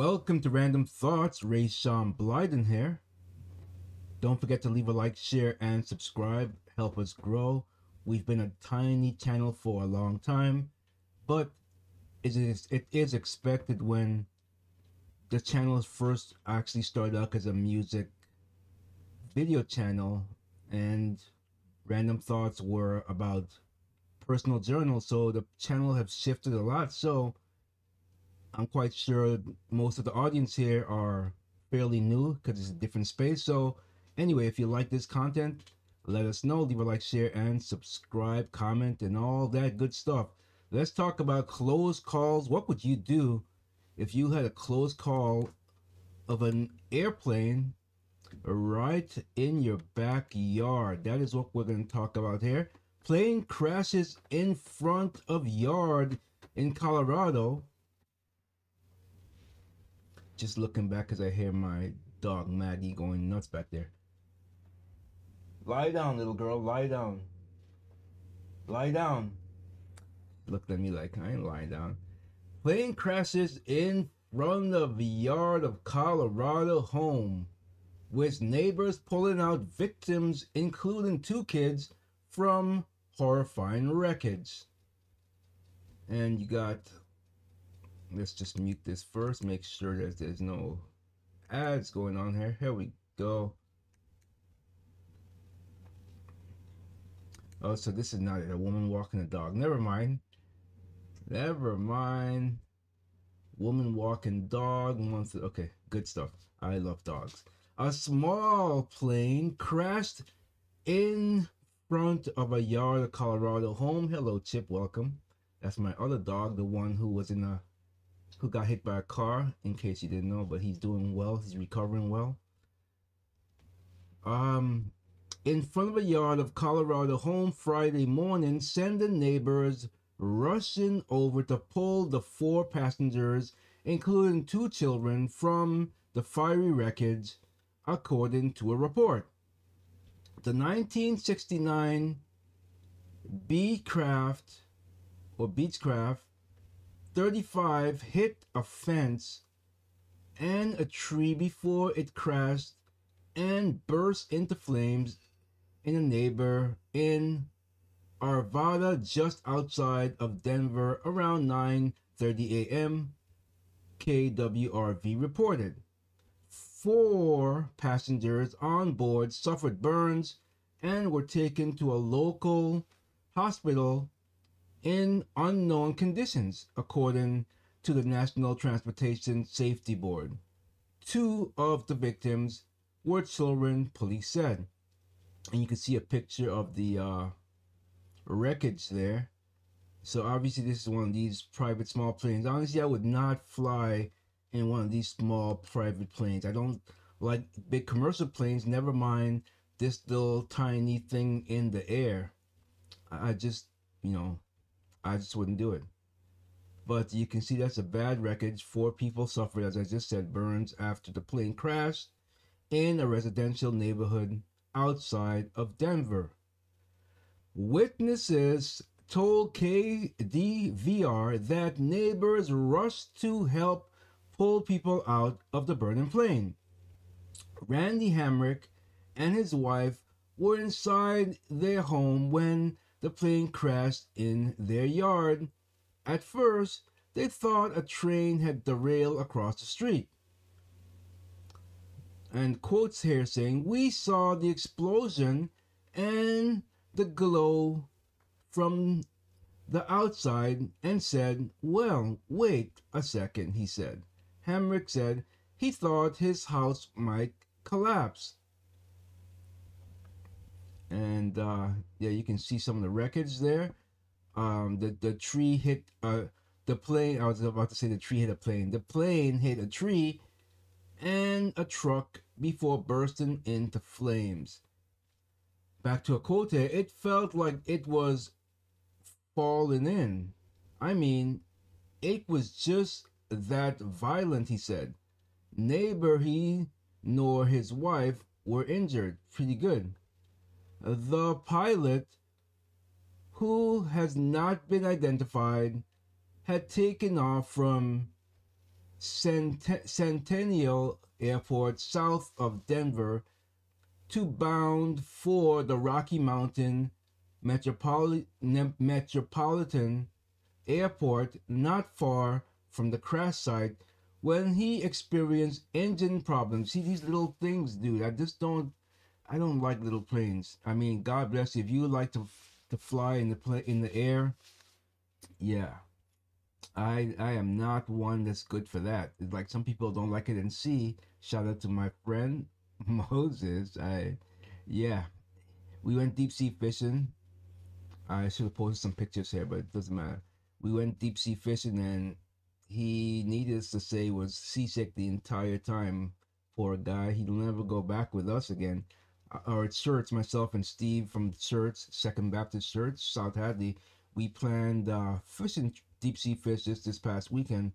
Welcome to Random Thoughts. Ray Sean Blyden here. Don't forget to leave a like, share, and subscribe. Help us grow. We've been a tiny channel for a long time, but it is expected when the channel first actually started out as a music video channel, and Random Thoughts were about personal journals. So the channel has shifted a lot. So I'm quite sure most of the audience here are fairly new because it's a different space. So anyway, if you like this content, let us know. Leave a like, share, and subscribe, comment, and all that good stuff. Let's talk about close calls. What would you do if you had a close call of an airplane right in your backyard? That is what we're going to talk about here. Plane crashes in front of yard in Colorado. Just looking back because I hear my dog Maggie going nuts back there. Lie down, little girl. Lie down. Lie down. Looked at me like I ain't lying down. Plane crashes in front of the yard of Colorado home, with neighbors pulling out victims, including 2 kids, from horrifying wreckage. And you got, let's just mute this first, make sure that there's no ads going on here. Here we go. Oh, so this is not it. A woman walking a dog. Never mind. Never mind. Woman walking dog. Okay, good stuff. I love dogs. A small plane crashed in front of a yard of Colorado home. Hello, Chip. Welcome. That's my other dog, the one who got hit by a car, in case you didn't know, but he's doing well. He's recovering well. In front of a yard of Colorado home Friday morning, sending neighbors rushing over to pull the 4 passengers, including 2 children, from the fiery wreckage, according to a report. The 1969 Beechcraft 35 hit a fence and a tree before it crashed and burst into flames in a neighbor in Arvada, just outside of Denver, around 9:30 a.m., KWRV reported. 4 passengers on board suffered burns and were taken to a local hospital in unknown conditions, according to the National Transportation Safety Board. 2 of the victims were children, police said. And you can see a picture of the wreckage there. So obviously this is one of these private small planes. Honestly, I would not fly in one of these small private planes. I don't like big commercial planes, never mind this little tiny thing in the air. I just wouldn't do it. But you can see that's a bad wreckage. 4 people suffered, as I just said, burns after the plane crashed in a residential neighborhood outside of Denver. Witnesses told KDVR that neighbors rushed to help pull people out of the burning plane. Randy Hamrick and his wife were inside their home when the plane crashed in their yard. At first, they thought a train had derailed across the street. And quotes here saying, "We saw the explosion and the glow from the outside and said, well, wait a second," he said. Hamrick said he thought his house might collapse. And yeah, you can see some of the wreckage there. The tree hit the plane. I was about to say the tree hit a plane. The plane hit a tree and a truck before bursting into flames. Back to a quote here. "It felt like it was falling in. I mean, it was just that violent," he said. Neither he nor his wife were injured. Pretty good. The pilot, who has not been identified, had taken off from Centennial Airport south of Denver to bound for the Rocky Mountain Metropolitan Airport not far from the crash site when he experienced engine problems. See these little things, dude. I don't like little planes. I mean, God bless you. If you like to fly in the air, yeah. I am not one that's good for that. It's like some people don't like it in sea. Shout out to my friend Moses. Yeah, we went deep sea fishing. I should have posted some pictures here, but it doesn't matter. We went deep sea fishing, and he, needless to say, was seasick the entire time. Poor guy. He'll never go back with us again. Or at Church, myself and Steve from Church, Second Baptist Church, South Hadley, we planned fishing deep sea fish this past weekend.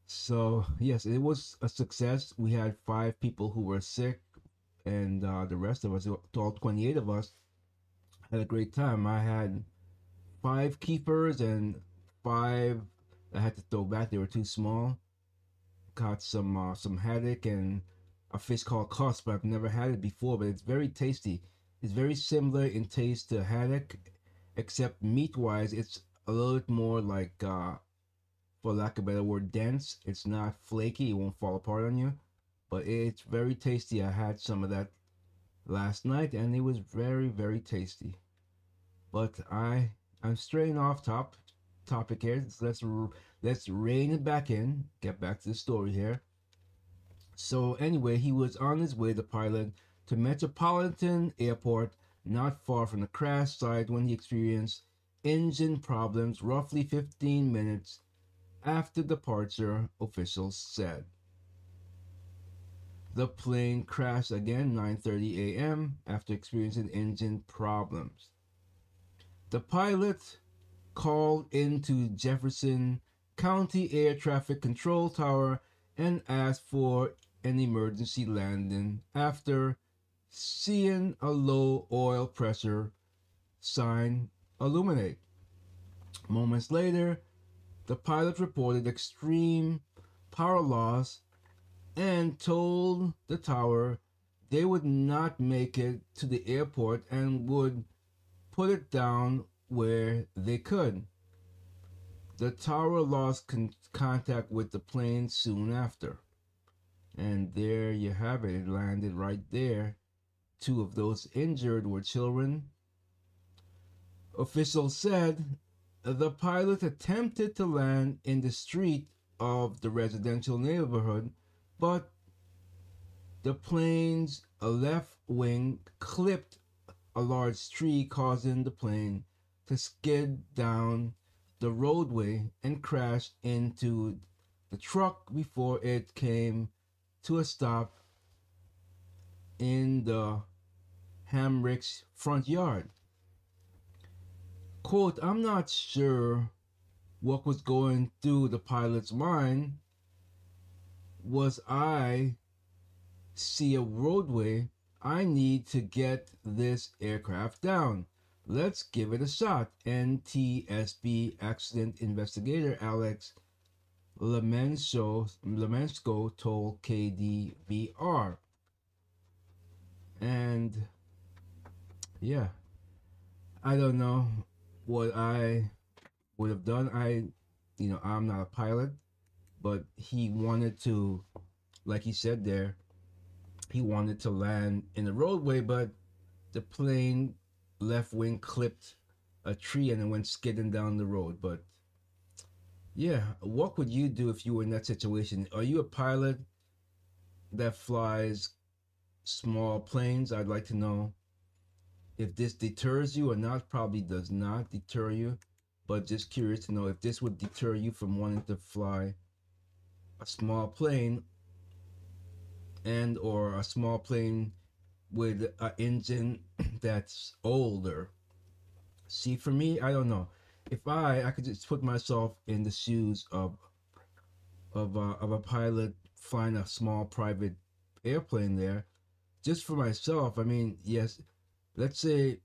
So yes, it was a success. We had 5 people who were sick, and the rest of us, all 28 of us, had a great time. I had 5 keepers and 5 I had to throw back. They were too small. Caught some haddock and a fish called cusp. I've never had it before, but it's very tasty. It's very similar in taste to haddock, except meat wise, it's a little bit more like, for lack of a better word, dense. It's not flaky. It won't fall apart on you, but it's very tasty. I had some of that last night, and it was very tasty. But I'm straying off topic here. Let's rein it back in. Get back to the story here. So anyway, he was on his way, the pilot, to Metropolitan Airport, not far from the crash site, when he experienced engine problems roughly 15 minutes after departure, officials said. The plane crashed again 9:30 a.m. after experiencing engine problems. The pilot called into Jefferson County Air Traffic Control Tower and asked for an emergency landing after seeing a low oil pressure sign illuminate. Moments later, the pilot reported extreme power loss and told the tower they would not make it to the airport and would put it down where they could. The tower lost contact with the plane soon after. And there you have it. It landed right there. 2 of those injured were children. Officials said the pilot attempted to land in the street of the residential neighborhood, but the plane's left wing clipped a large tree, causing the plane to skid down the roadway and crash into the truck before it came to a stop in the Hamrick's front yard. Quote, I'm not sure what was going through the pilot's mind. Was I see a roadway? I need to get this aircraft down. Let's give it a shot. NTSB accident investigator Alex Lemensko told KDVR. And yeah, I don't know what I would have done. I'm not a pilot, but he wanted to, like he said there, he wanted to land in the roadway, but the plane left wing clipped a tree and it went skidding down the road. But yeah, what would you do if you were in that situation? Are you a pilot that flies small planes? I'd like to know if this deters you or not. Probably does not deter you, but just curious to know if this would deter you from wanting to fly a small plane, and or a small plane with an engine that's older. See, for me, I don't know. If I could just put myself in the shoes of a pilot flying a small private airplane there, just for myself. I mean, yes, let's say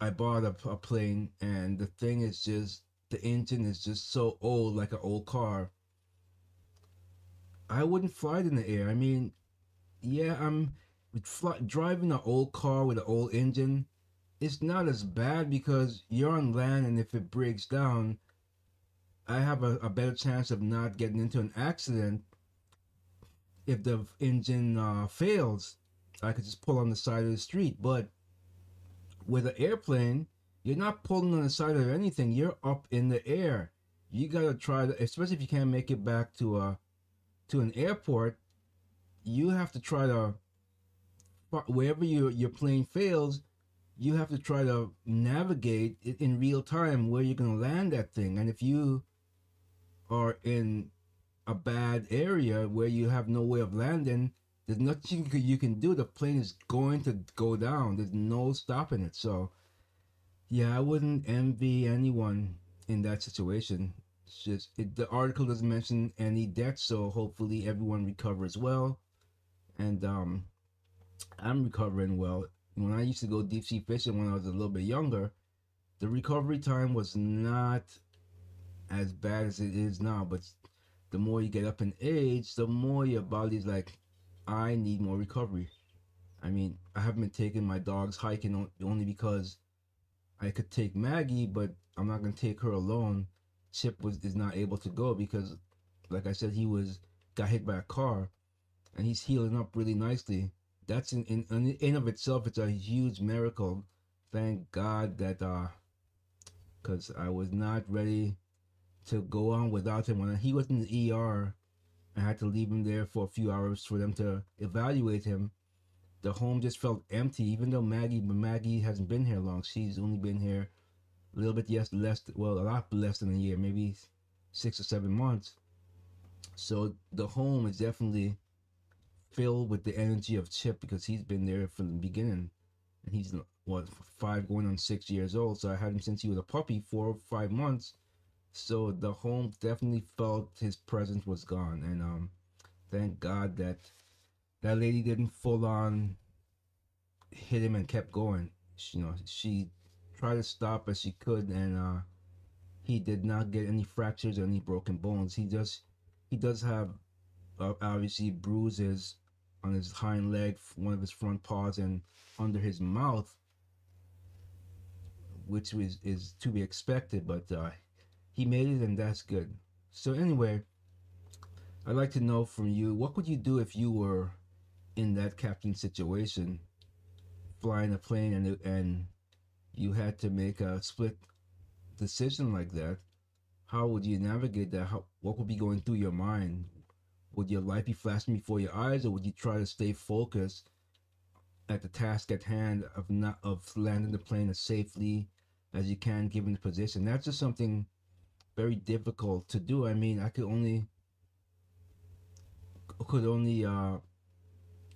I bought a plane and the thing is just, the engine is just so old, like an old car. I wouldn't fly it in the air. I mean, yeah, driving an old car with an old engine. It's not as bad because you're on land, and if it breaks down, I have a better chance of not getting into an accident if the engine fails. I could just pull on the side of the street. But with an airplane, you're not pulling on the side of anything. You're up in the air. You gotta try to, especially if you can't make it back to an airport. You have to try to wherever your plane fails. You have to try to navigate it in real time where you're gonna land that thing. And if you are in a bad area where you have no way of landing, there's nothing you can do. The plane is going to go down. There's no stopping it. So, yeah, I wouldn't envy anyone in that situation. It's just the article doesn't mention any deaths, so hopefully everyone recovers well. And I'm recovering well. When I used to go deep sea fishing when I was a little bit younger, the recovery time was not as bad as it is now. But the more you get up in age, the more your body's like, I need more recovery. I mean, I haven't been taking my dogs hiking only because I could take Maggie, but I'm not gonna take her alone. Chip is not able to go because, like I said, he was got hit by a car, and he's healing up really nicely. That's in of itself, it's a huge miracle. Thank God that because I was not ready to go on without him. When he was in the ER, I had to leave him there for a few hours for them to evaluate him. The home just felt empty, even though Maggie hasn't been here long. She's only been here a little bit, yes, a lot less than a year, maybe 6 or 7 months. So the home is definitely filled with the energy of Chip because he's been there from the beginning, and he's what 5 going on 6 years old. So I had him since he was a puppy, 4 or 5 months. So the home definitely felt his presence was gone, and thank God that that lady didn't full on hit him and kept going. She tried to stop as she could, and he did not get any fractures or any broken bones. He does have obviously bruises on his hind leg, one of his front paws, and under his mouth, which is to be expected. But he made it, and that's good. So anyway, I'd like to know from you, what would you do if you were in that captain situation, flying a plane, and you had to make a split decision like that? How would you navigate that? What would be going through your mind? Would your life be flashing before your eyes, or would you try to stay focused at the task at hand of landing the plane as safely as you can given the position? That's just something very difficult to do. I mean, I could only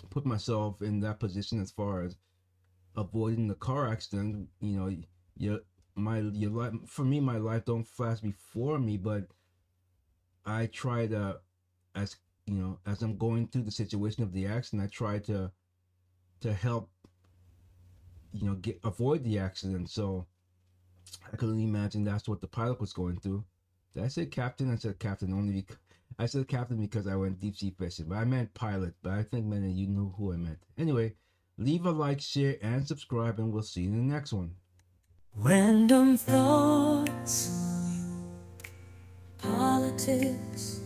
put myself in that position as far as avoiding the car accident. Your life, for me, my life don't flash before me, but I try to, as as I'm going through the situation of the accident, I try to help get avoid the accident. So I could only imagine that's what the pilot was going through. Did I say captain? I said captain only because I said captain because I went deep sea fishing, but I meant pilot. But I think many of you knew who I meant. Anyway, leave a like, share, and subscribe, and we'll see you in the next one. Random thoughts, politics,